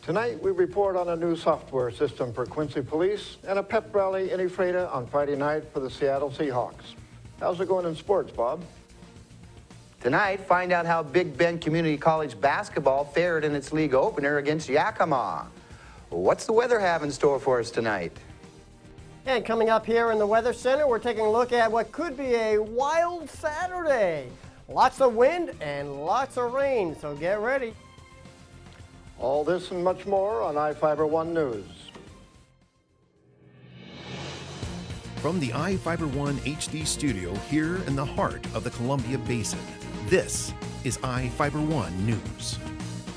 Tonight, we report on a new software system for Quincy Police and a pep rally in Ephrata on Friday night for the Seattle Seahawks. How's it going in sports, Bob? Tonight, find out how Big Bend Community College basketball fared in its league opener against Yakima. What's the weather have in store for us tonight? And coming up here in the Weather Center, we're taking a look at what could be a wild Saturday. Lots of wind and lots of rain, so get ready. All this and much more on iFIBER 1 News. From the iFIBER 1 HD studio here in the heart of the Columbia Basin, this is iFIBER 1 News.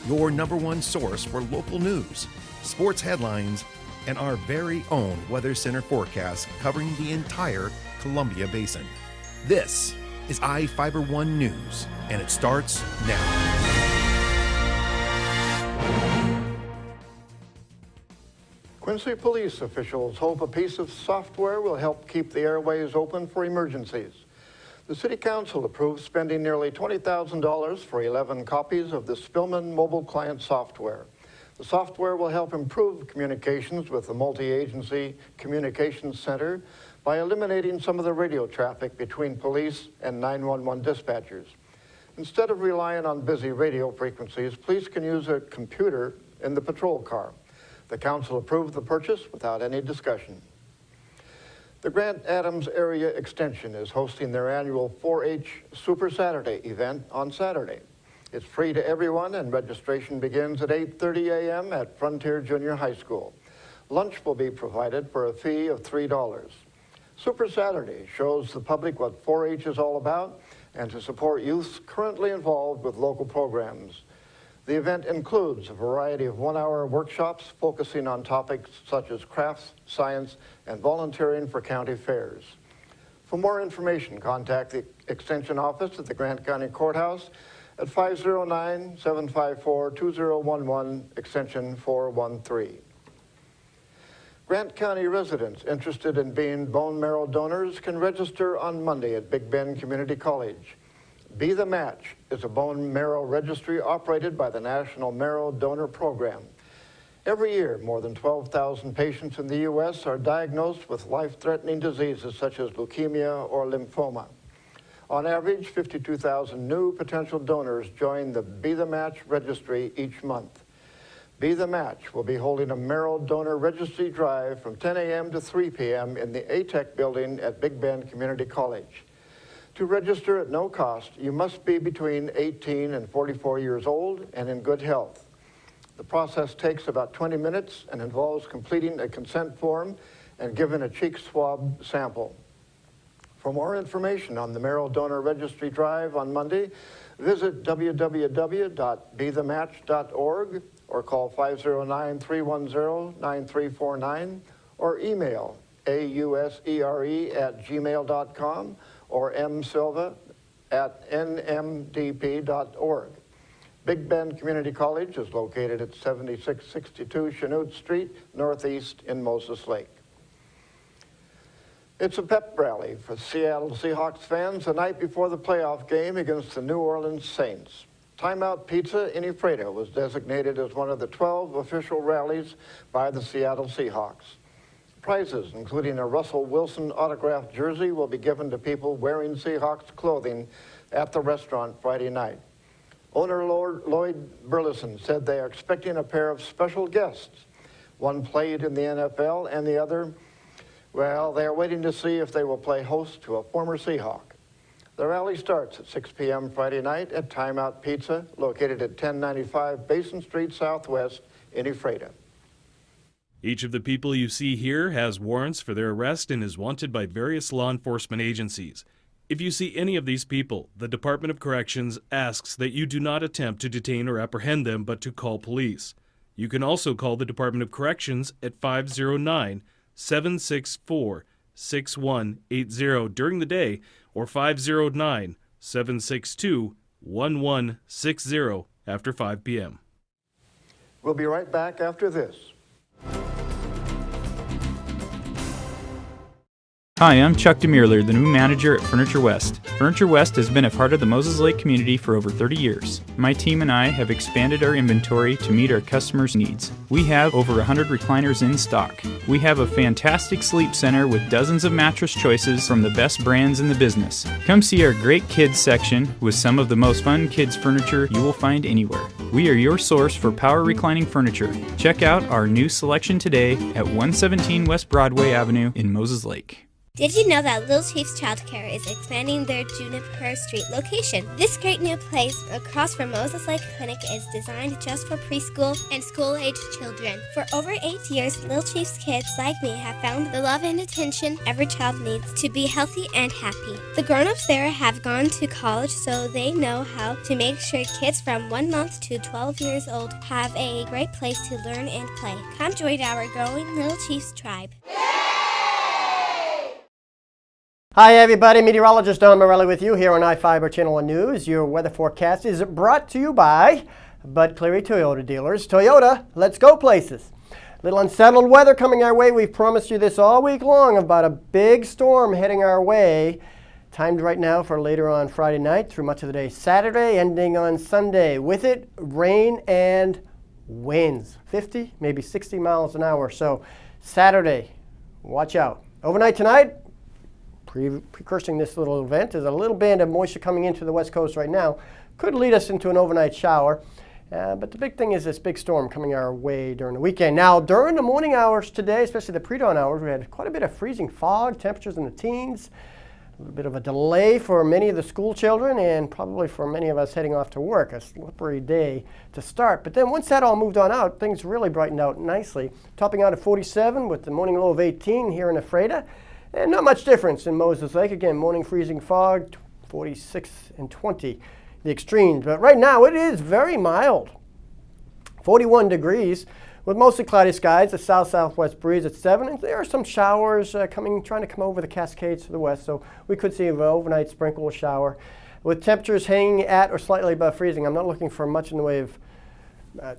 Your #1 source for local news, sports headlines, and our very own Weather Center forecast covering the entire Columbia Basin. This is iFIBER 1 News, and it starts now. Quincy police officials hope a piece of software will help keep the airways open for emergencies. The City Council approved spending nearly $20,000 for 11 copies of the Spillman mobile client software. The software will help improve communications with the multi-agency communications center by eliminating some of the radio traffic between police and 911 dispatchers. Instead of relying on busy radio frequencies, police can use a computer in the patrol car. The council approved the purchase without any discussion. The Grant Adams Area Extension is hosting their annual 4-H Super Saturday event on Saturday. It's free to everyone and registration begins at 8:30 a.m. at Frontier Junior High School. Lunch will be provided for a fee of $3. Super Saturday shows the public what 4-H is all about and to support youths currently involved with local programs. The event includes a variety of one-hour workshops focusing on topics such as crafts, science, and volunteering for county fairs. For more information, contact the Extension Office at the Grant County Courthouse at 509-754-2011, extension 413. Grant County residents interested in being bone marrow donors can register on Monday at Big Bend Community College. Be the Match is a bone marrow registry operated by the National Marrow Donor Program. Every year, more than 12,000 patients in the U.S. are diagnosed with life-threatening diseases such as leukemia or lymphoma. On average, 52,000 new potential donors join the Be the Match registry each month. Be the Match will be holding a marrow donor registry drive from 10 a.m. to 3 p.m. in the ATEC building at Big Bend Community College. To register at no cost, you must be between 18 and 44 years old and in good health. The process takes about 20 minutes and involves completing a consent form and giving a cheek swab sample. For more information on the Marrow Donor Registry Drive on Monday, visit www.bethematch.org or call 509-310-9349 or email ausere@gmail.com or msilva@nmdp.org. Big Bend Community College is located at 7662 Chanute Street, Northeast in Moses Lake. It's a pep rally for Seattle Seahawks fans the night before the playoff game against the New Orleans Saints. Timeout Pizza in Ephrata was designated as one of the 12 official rallies by the Seattle Seahawks. Prizes, including a Russell Wilson autographed jersey, will be given to people wearing Seahawks clothing at the restaurant Friday night. Owner Lloyd Burleson said they are expecting a pair of special guests. One played in the NFL and the other, well, they are waiting to see if they will play host to a former Seahawk. The rally starts at 6 p.m. Friday night at Timeout Pizza, located at 1095 Basin Street Southwest in Ephrata. Each of the people you see here has warrants for their arrest and is wanted by various law enforcement agencies. If you see any of these people, the Department of Corrections asks that you do not attempt to detain or apprehend them, but to call police. You can also call the Department of Corrections at 509-764-6180 during the day or 509-762-1160 after 5 p.m. We'll be right back after this. Hi, I'm Chuck DeMuerler, the new manager at Furniture West. Furniture West has been a part of the Moses Lake community for over 30 years. My team and I have expanded our inventory to meet our customers' needs. We have over 100 recliners in stock. We have a fantastic sleep center with dozens of mattress choices from the best brands in the business. Come see our great kids section with some of the most fun kids furniture you will find anywhere. We are your source for power reclining furniture. Check out our new selection today at 117 West Broadway Avenue in Moses Lake. Did you know that Little Chiefs Childcare is expanding their Juniper Street location? This great new place across from Moses Lake Clinic is designed just for preschool and school-aged children. For over 8 years, Little Chiefs kids like me have found the love and attention every child needs to be healthy and happy. The grown-ups there have gone to college, so they know how to make sure kids from 1 month to 12 years old have a great place to learn and play. Come join our growing Little Chiefs tribe. Hi everybody, meteorologist Don Morelli with you here on iFIBER Channel 1 News. Your weather forecast is brought to you by Bud Cleary Toyota dealers. Toyota, let's go places. Little unsettled weather coming our way. We've promised you this all week long about a big storm heading our way. Timed right now for later on Friday night through much of the day Saturday, ending on Sunday. With it, rain and winds. 50, maybe 60 miles an hour. So Saturday, watch out. Overnight tonight, precursing this little event is a little band of moisture coming into the west coast right now. Could lead us into an overnight shower. But the big thing is this big storm coming our way during the weekend. Now, during the morning hours today, especially the pre-dawn hours, we had quite a bit of freezing fog, temperatures in the teens. A little bit of a delay for many of the school children and probably for many of us heading off to work. A slippery day to start. But then once that all moved on out, things really brightened out nicely. Topping out at 47 with the morning low of 18 here in Ephrata. And not much difference in Moses Lake. Again, morning freezing fog, 46 and 20, the extremes. But right now it is very mild. 41 degrees with mostly cloudy skies, a south-southwest breeze at 7. And there are some showers trying to come over the Cascades to the west. So we could see an overnight sprinkle shower with temperatures hanging at or slightly above freezing. I'm not looking for much in the way of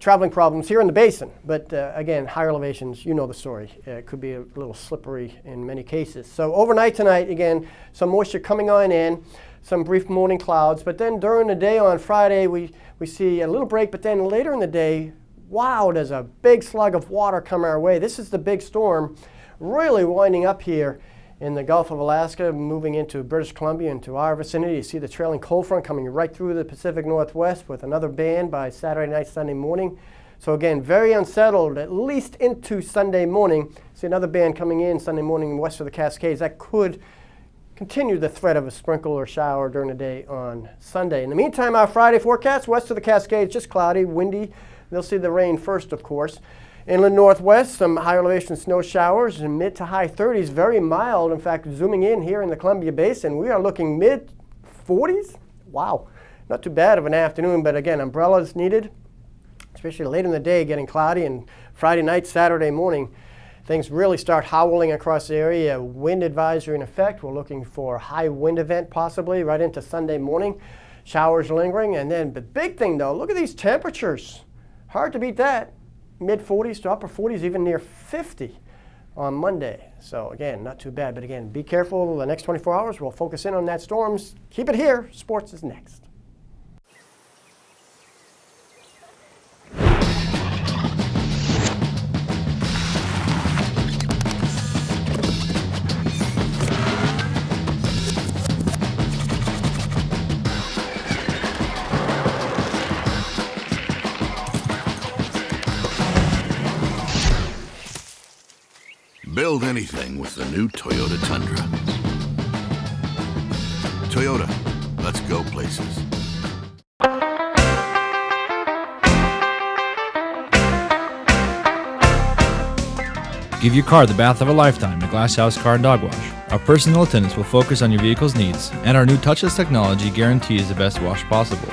traveling problems here in the basin, but again, higher elevations, you know the story. It could be a little slippery in many cases. So overnight tonight, again, some moisture coming on in, some brief morning clouds, but then during the day on Friday, we see a little break, but then later in the day, wow, there's a big slug of water come our way. This is the big storm really winding up here in the Gulf of Alaska, moving into British Columbia, into our vicinity. You see the trailing cold front coming right through the Pacific Northwest with another band by Saturday night, Sunday morning. So again, very unsettled, at least into Sunday morning. See another band coming in Sunday morning west of the Cascades. That could continue the threat of a sprinkle or shower during the day on Sunday. In the meantime, our Friday forecast, west of the Cascades, just cloudy, windy. They'll see the rain first, of course. Inland northwest, some higher elevation snow showers in mid to high 30s, very mild. In fact, zooming in here in the Columbia Basin, we are looking mid 40s. Wow, not too bad of an afternoon, but again, umbrellas needed, especially late in the day, getting cloudy, and Friday night, Saturday morning, things really start howling across the area. Wind advisory in effect. We're looking for a high wind event possibly right into Sunday morning. Showers lingering, and then the big thing though, look at these temperatures. Hard to beat that. Mid-40s to upper 40s, even near 50 on Monday. So again, not too bad. But again, be careful the next 24 hours. We'll focus in on that storms. Keep it here. Sports is next. Build anything with the new Toyota Tundra. Toyota, let's go places. Give your car the bath of a lifetime at Glasshouse Car and Dog Wash. Our personal attendants will focus on your vehicle's needs, and our new touchless technology guarantees the best wash possible.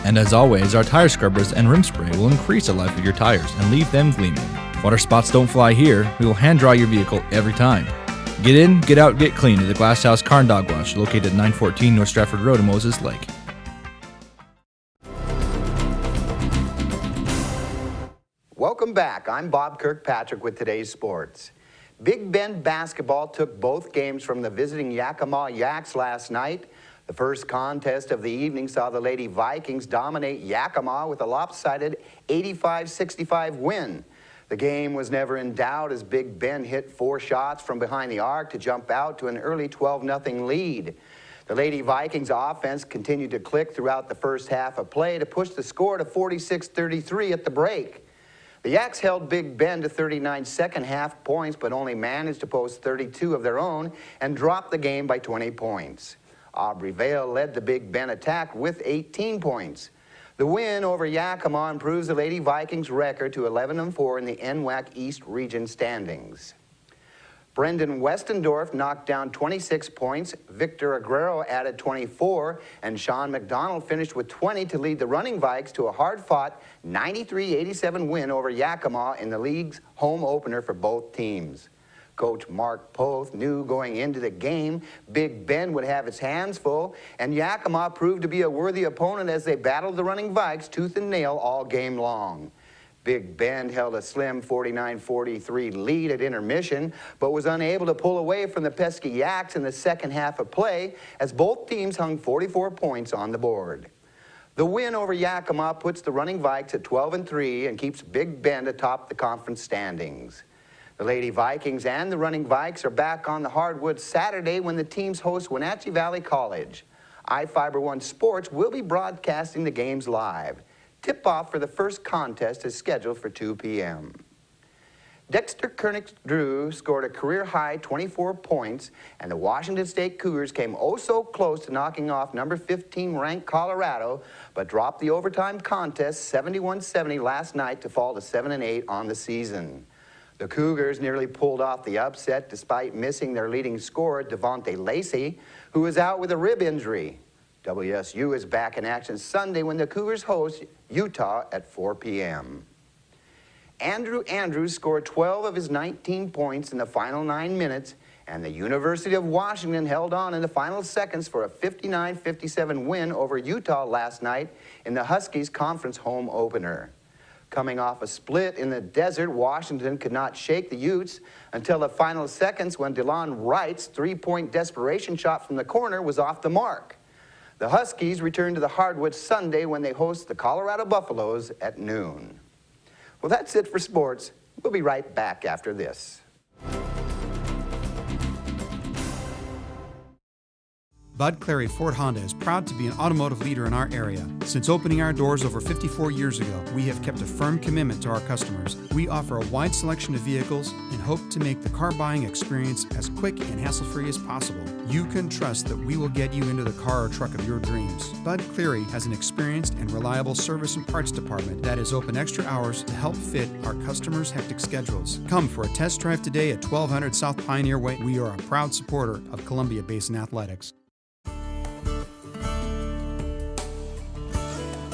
And as always, our tire scrubbers and rim spray will increase the life of your tires and leave them gleaming. Water spots don't fly here. We will hand dry your vehicle every time. Get in, get out, get clean at the Glasshouse Car and Dog Wash, located at 914 North Stratford Road in Moses Lake. Welcome back. I'm Bob Kirkpatrick with today's sports. Big Bend basketball took both games from the visiting Yakima Yaks last night. The first contest of the evening saw the Lady Vikings dominate Yakima with a lopsided 85-65 win. The game was never in doubt as Big Bend hit 4 shots from behind the arc to jump out to an early 12-0 lead. The Lady Vikings offense continued to click throughout the first half of play to push the score to 46-33 at the break. The Yaks held Big Bend to 39 second-half points, but only managed to post 32 of their own and dropped the game by 20 points. Aubrey Vale led the Big Bend attack with 18 points. The win over Yakima improves the Lady Vikings' record to 11-4 in the NWAC East Region standings. Brendan Westendorf knocked down 26 points, Victor Aguero added 24, and Sean McDonald finished with 20 to lead the Running Vikes to a hard-fought 93-87 win over Yakima in the league's home opener for both teams. Coach Mark Poth knew going into the game Big Bend would have its hands full, and Yakima proved to be a worthy opponent as they battled the Running Vikes tooth and nail all game long. Big Bend held a slim 49-43 lead at intermission, but was unable to pull away from the pesky Yaks in the second half of play as both teams hung 44 points on the board. The win over Yakima puts the Running Vikes at 12-3 and keeps Big Bend atop the conference standings. The Lady Vikings and the Running Vikes are back on the hardwood Saturday when the teams host Wenatchee Valley College. iFIBER 1 Sports will be broadcasting the games live. Tip-off for the first contest is scheduled for 2 p.m. Dexter Koenig-Drew scored a career-high 24 points, and the Washington State Cougars came oh so close to knocking off number 15 ranked Colorado, but dropped the overtime contest 71-70 last night to fall to 7-8 on the season. The Cougars nearly pulled off the upset despite missing their leading scorer, Devontae Lacey, who is out with a rib injury. WSU is back in action Sunday when the Cougars host Utah at 4 p.m. Andrew Andrews scored 12 of his 19 points in the final 9 minutes, and the University of Washington held on in the final seconds for a 59-57 win over Utah last night in the Huskies conference home opener. Coming off a split in the desert, Washington could not shake the Utes until the final seconds when DeLon Wright's three-point desperation shot from the corner was off the mark. The Huskies return to the hardwood Sunday when they host the Colorado Buffaloes at noon. Well, that's it for sports. We'll be right back after this. Bud Clary Ford Honda is proud to be an automotive leader in our area. Since opening our doors over 54 years ago, we have kept a firm commitment to our customers. We offer a wide selection of vehicles and hope to make the car buying experience as quick and hassle-free as possible. You can trust that we will get you into the car or truck of your dreams. Bud Cleary has an experienced and reliable service and parts department that is open extra hours to help fit our customers' hectic schedules. Come for a test drive today at 1200 South Pioneer Way. We are a proud supporter of Columbia Basin Athletics.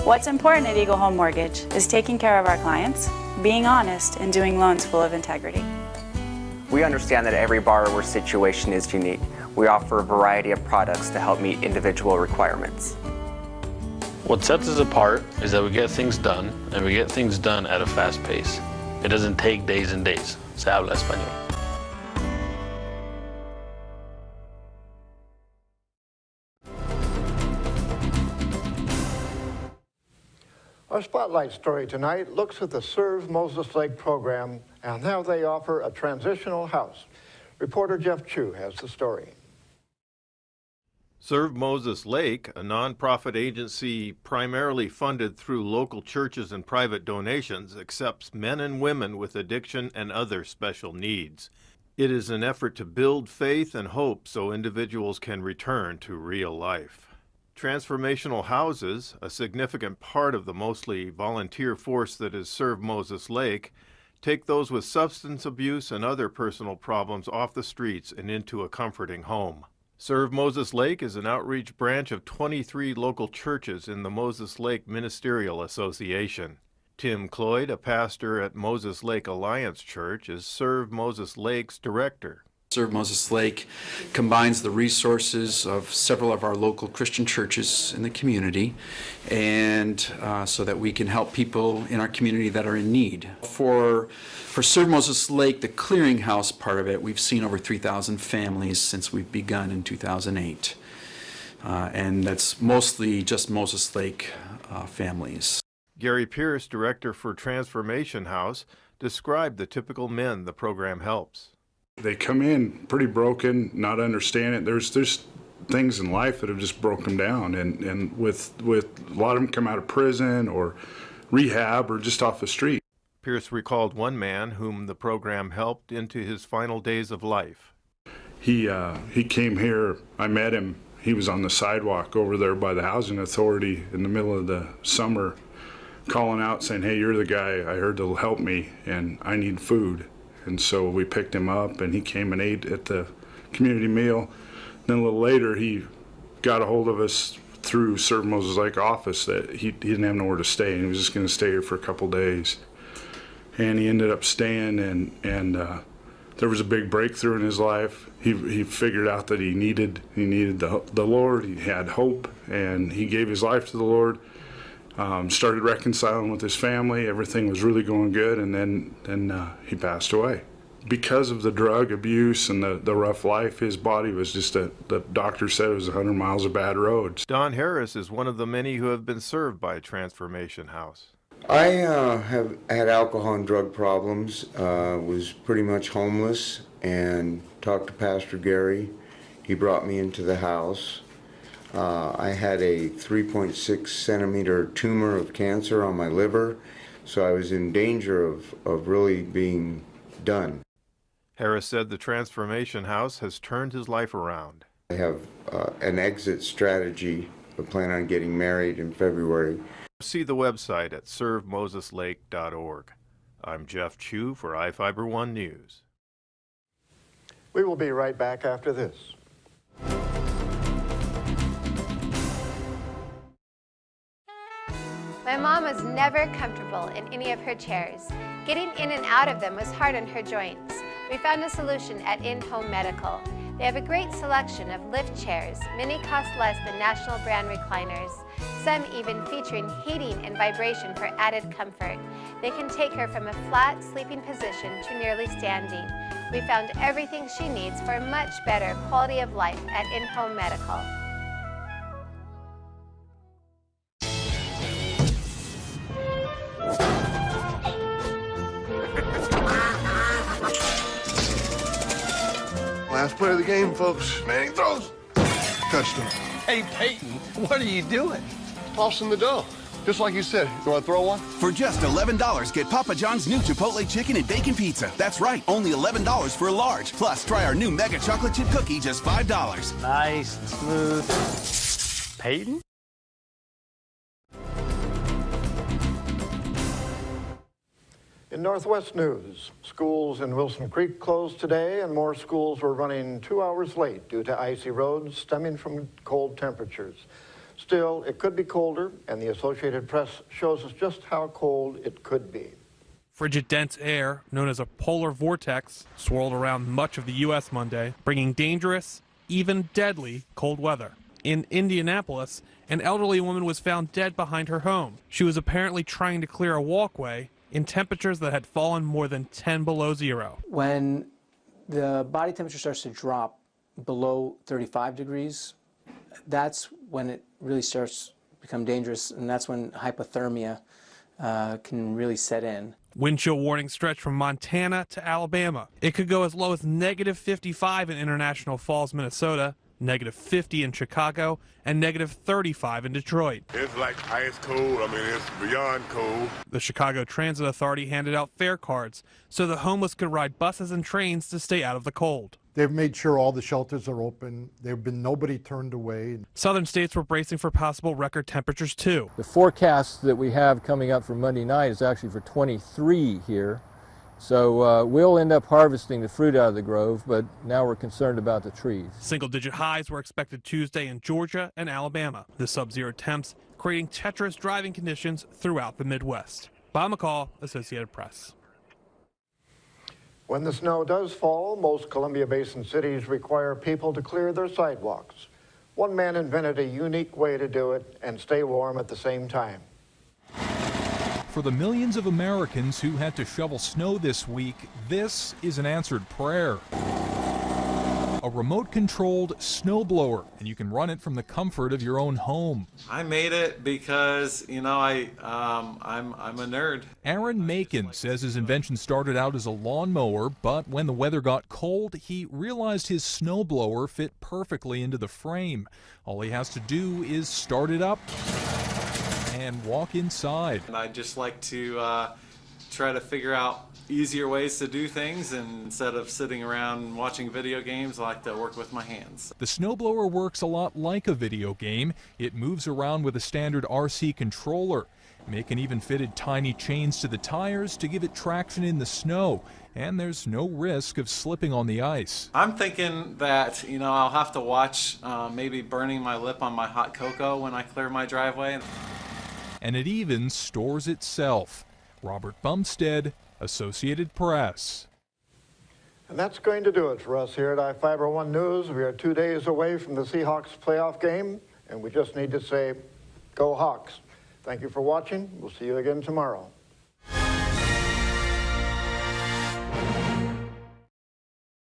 What's important at Eagle Home Mortgage is taking care of our clients, being honest, and doing loans full of integrity. We understand that every borrower's situation is unique. We offer a variety of products to help meet individual requirements. What sets us apart is that we get things done, and we get things done at a fast pace. It doesn't take days and days. Se habla español. Our spotlight story tonight looks at the Serve Moses Lake program and how they offer a transitional house. Reporter Jeff Chu has the story. Serve Moses Lake, a nonprofit agency primarily funded through local churches and private donations, accepts men and women with addiction and other special needs. It is an effort to build faith and hope so individuals can return to real life. Transformational houses, a significant part of the mostly volunteer force that is Serve Moses Lake, take those with substance abuse and other personal problems off the streets and into a comforting home. Serve Moses Lake is an outreach branch of 23 local churches in the Moses Lake Ministerial Association. Tim Cloyd, a pastor at Moses Lake Alliance Church, is Serve Moses Lake's director. Serve Moses Lake combines the resources of several of our local Christian churches in the community, and so that we can help people in our community that are in need. For Serve Moses Lake, the clearinghouse part of it, we've seen over 3,000 families since we've begun in 2008. And that's mostly just Moses Lake families. Gary Pierce, director for Transformation House, described the typical men the program helps. They come in pretty broken, not understanding. There's things in life that have just broken them down, and with a lot of them come out of prison or rehab or just off the street. Pierce recalled one man whom the program helped into his final days of life. He came here. I met him. He was on the sidewalk over there by the housing authority in the middle of the summer, calling out saying, "Hey, you're the guy I heard that'll help me, and I need food." And so we picked him up, and he came and ate at the community meal. Then a little later, he got a hold of us through Serve Moses Lake office that he didn't have nowhere to stay, and he was just going to stay here for a couple days. And he ended up staying, and there was a big breakthrough in his life. He figured out that he needed the Lord. He had hope, and he gave his life to the Lord. Started reconciling with his family. Everything was really going good, and then he passed away. Because of the drug abuse and the rough life, his body was just the doctor said it was 100 miles of bad roads. Don Harris is one of the many who have been served by Transformation House. I have had alcohol and drug problems, was pretty much homeless, and talked to Pastor Gary. He brought me into the house. I had a 3.6 centimeter tumor of cancer on my liver, so I was in danger of really being done. Harris said the Transformation House has turned his life around. I have an exit strategy. I plan on getting married in February. See the website at servemoseslake.org. I'm Jeff Chu for iFIBER 1 News. We will be right back after this. My mom was never comfortable in any of her chairs. Getting in and out of them was hard on her joints. We found a solution at InHome Medical. They have a great selection of lift chairs. Many cost less than national brand recliners. Some even featuring heating and vibration for added comfort. They can take her from a flat sleeping position to nearly standing. We found everything she needs for a much better quality of life at InHome Medical. Last play of the game, folks. Manning throws. Touchdown. Hey, Peyton, what are you doing? Tossing the dough. Just like you said. You want to throw one? For just $11, get Papa John's new Chipotle chicken and bacon pizza. That's right, only $11 for a large. Plus, try our new Mega Chocolate Chip Cookie, just $5. Nice and smooth. Peyton? In Northwest news, schools in Wilson Creek closed today, and more schools were running 2 hours late due to icy roads stemming from cold temperatures. Still, it could be colder, and the Associated Press shows us just how cold it could be. Frigid dense air, known as a polar vortex, swirled around much of the U.S. Monday, bringing dangerous, even deadly, cold weather. In Indianapolis, an elderly woman was found dead behind her home. She was apparently trying to clear a walkway in temperatures that had fallen more than 10 below zero. When the body temperature starts to drop below 35 degrees, that's when it really starts to become dangerous, and that's when hypothermia can really set in. Wind chill warnings stretch from Montana to Alabama. It could go as low as negative 55 in International Falls, Minnesota, negative 50 in Chicago, and negative 35 in Detroit. It's like ice cold. I mean, it's beyond cold. The Chicago Transit Authority handed out fare cards so the homeless could ride buses and trains to stay out of the cold. They've made sure all the shelters are open. There have been nobody turned away. Southern states were bracing for possible record temperatures too. The forecast that we have coming up for Monday night is actually for 23 here. So we'll end up harvesting the fruit out of the grove, but now we're concerned about the trees. Single-digit highs were expected Tuesday in Georgia and Alabama. The sub-zero temps creating treacherous driving conditions throughout the Midwest. Bob McCall, Associated Press. When the snow does fall, most Columbia Basin cities require people to clear their sidewalks. One man invented a unique way to do it and stay warm at the same time. For the millions of Americans who had to shovel snow this week, this is an answered prayer. A remote-controlled snowblower, and you can run it from the comfort of your own home. I made it because, you know, I'm a nerd. Aaron Macon says his invention started out as a lawnmower, but when the weather got cold, he realized his snowblower fit perfectly into the frame. All he has to do is start it up and walk inside. And I just like to try to figure out easier ways to do things, and instead of sitting around watching video games, I like to work with my hands. The snowblower works a lot like a video game. It moves around with a standard RC controller. Macon even fitted tiny chains to the tires to give it traction in the snow, and there's no risk of slipping on the ice. I'm thinking that, you know, I'll have to watch maybe burning my lip on my hot cocoa when I clear my driveway. And it even stores itself. Robert Bumstead, Associated Press. And that's going to do it for us here at iFIBER 1 News. We are 2 days away from the Seahawks playoff game, and we just need to say, go Hawks. Thank you for watching. We'll see you again tomorrow.